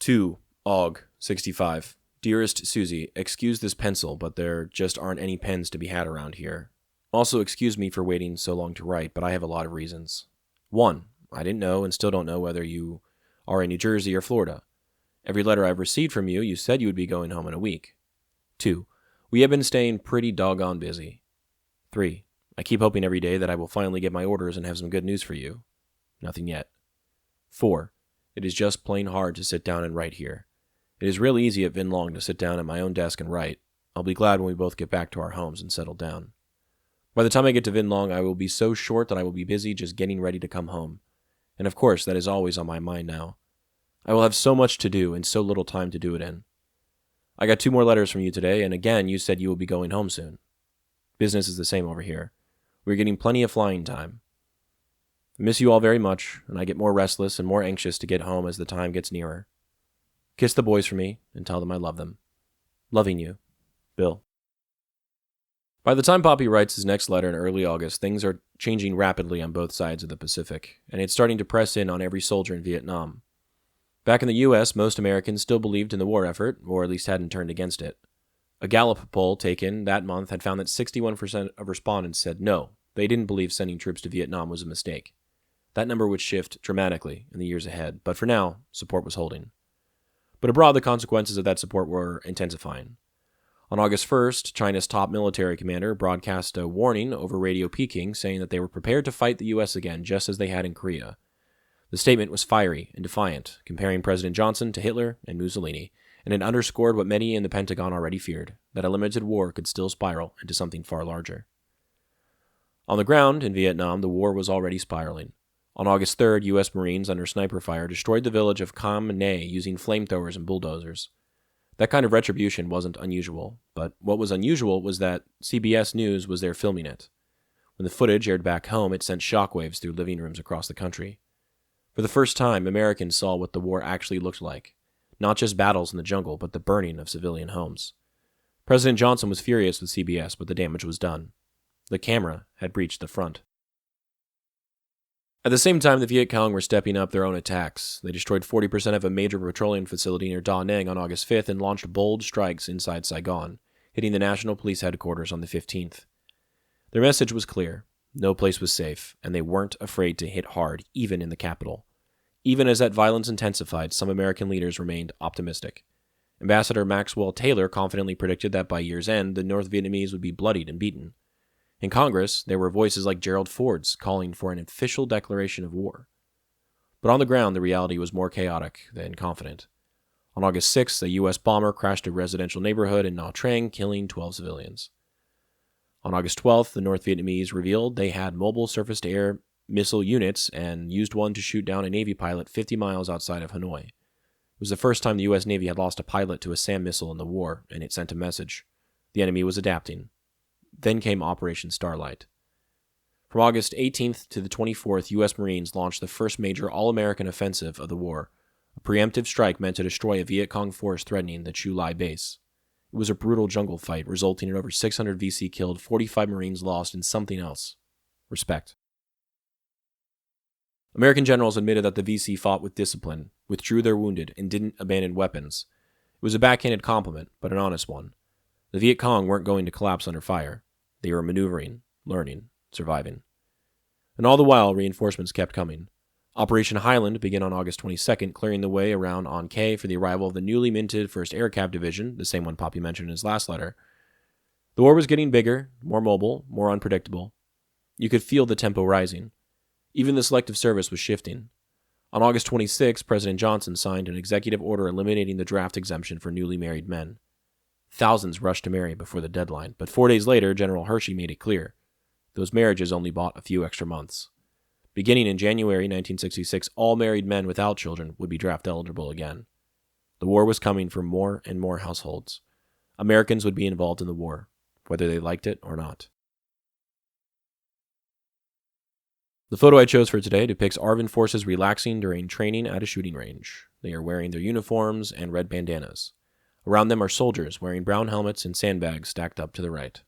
2. Og, 65. Dearest Suzie, excuse this pencil, but there just aren't any pens to be had around here. Also, excuse me for waiting so long to write, but I have a lot of reasons. 1. I didn't know and still don't know whether you are in New Jersey or Florida. Every letter I've received from you, you said you would be going home in a week. 2. We have been staying pretty doggone busy. 3. I keep hoping every day that I will finally get my orders and have some good news for you. Nothing yet. 4. It is just plain hard to sit down and write here. It is real easy at Vinh Long to sit down at my own desk and write. I'll be glad when we both get back to our homes and settle down. By the time I get to Vinh Long, I will be so short that I will be busy just getting ready to come home. And of course, that is always on my mind now. I will have so much to do and so little time to do it in. I got 2 more letters from you today, and again you said you will be going home soon. Business is the same over here. We're getting plenty of flying time. I miss you all very much, and I get more restless and more anxious to get home as the time gets nearer. Kiss the boys for me, and tell them I love them. Loving you, Bill. By the time Popi writes his next letter in early August, things are changing rapidly on both sides of the Pacific, and it's starting to press in on every soldier in Vietnam. Back in the U.S., most Americans still believed in the war effort, or at least hadn't turned against it. A Gallup poll taken that month had found that 61% of respondents said no, they didn't believe sending troops to Vietnam was a mistake. That number would shift dramatically in the years ahead, but for now, support was holding. But abroad, the consequences of that support were intensifying. On August 1st, China's top military commander broadcast a warning over Radio Peking saying that they were prepared to fight the U.S. again, just as they had in Korea. The statement was fiery and defiant, comparing President Johnson to Hitler and Mussolini, and it underscored what many in the Pentagon already feared, that a limited war could still spiral into something far larger. On the ground in Vietnam, the war was already spiraling. On August 3rd, U.S. Marines under sniper fire destroyed the village of Cam Nay using flamethrowers and bulldozers. That kind of retribution wasn't unusual, but what was unusual was that CBS News was there filming it. When the footage aired back home, it sent shockwaves through living rooms across the country. For the first time, Americans saw what the war actually looked like. Not just battles in the jungle, but the burning of civilian homes. President Johnson was furious with CBS, but the damage was done. The camera had breached the front. At the same time, the Viet Cong were stepping up their own attacks. They destroyed 40% of a major petroleum facility near Da Nang on August 5th and launched bold strikes inside Saigon, hitting the National Police Headquarters on the 15th. Their message was clear. No place was safe, and they weren't afraid to hit hard, even in the capital. Even as that violence intensified, some American leaders remained optimistic. Ambassador Maxwell Taylor confidently predicted that by year's end, the North Vietnamese would be bloodied and beaten. In Congress, there were voices like Gerald Ford's calling for an official declaration of war. But on the ground, the reality was more chaotic than confident. On August 6th, a U.S. bomber crashed a residential neighborhood in Nha Trang, killing 12 civilians. On August 12th, the North Vietnamese revealed they had mobile surface-to-air missile units and used one to shoot down a Navy pilot 50 miles outside of Hanoi. It was the first time the U.S. Navy had lost a pilot to a SAM missile in the war, and it sent a message. The enemy was adapting. Then came Operation Starlite. From August 18th to the 24th, U.S. Marines launched the first major all-American offensive of the war, a preemptive strike meant to destroy a Viet Cong force threatening the Chu Lai base. It was a brutal jungle fight, resulting in over 600 VC killed, 45 Marines lost, and something else. Respect. American generals admitted that the VC fought with discipline, withdrew their wounded, and didn't abandon weapons. It was a backhanded compliment, but an honest one. The Viet Cong weren't going to collapse under fire. They were maneuvering, learning, surviving. And all the while, reinforcements kept coming. Operation Highland began on August 22nd, clearing the way around An Khe for the arrival of the newly minted 1st Air Cav Division, the same one Popi mentioned in his last letter. The war was getting bigger, more mobile, more unpredictable. You could feel the tempo rising. Even the Selective Service was shifting. On August 26th, President Johnson signed an executive order eliminating the draft exemption for newly married men. Thousands rushed to marry before the deadline, but 4 days later, General Hershey made it clear. Those marriages only bought a few extra months. Beginning in January 1966, all married men without children would be draft eligible again. The war was coming for more and more households. Americans would be involved in the war, whether they liked it or not. The photo I chose for today depicts ARVN forces relaxing during training at a shooting range. They are wearing their uniforms and red bandanas. Around them are soldiers wearing brown helmets and sandbags stacked up to the right.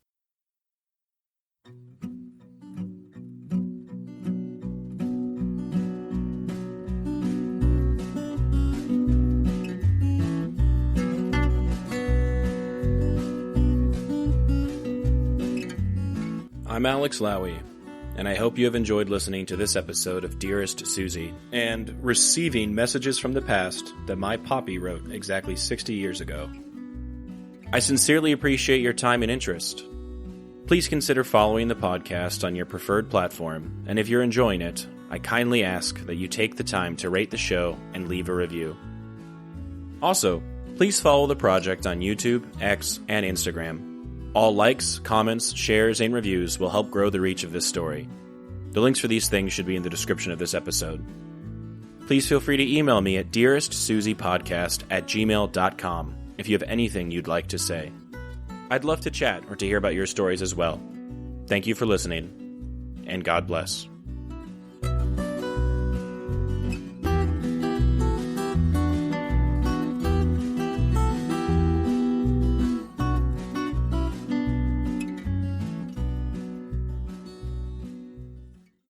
I'm Alex Lowy, and I hope you have enjoyed listening to this episode of Dearest Suzie and receiving messages from the past that my Popi wrote exactly 60 years ago. I sincerely appreciate your time and interest. Please consider following the podcast on your preferred platform, and if you're enjoying it, I kindly ask that you take the time to rate the show and leave a review. Also, please follow the project on YouTube, X, and Instagram. All likes, comments, shares, and reviews will help grow the reach of this story. The links for these things should be in the description of this episode. Please feel free to email me at dearestsuziepodcast@gmail.com if you have anything you'd like to say. I'd love to chat or to hear about your stories as well. Thank you for listening, and God bless.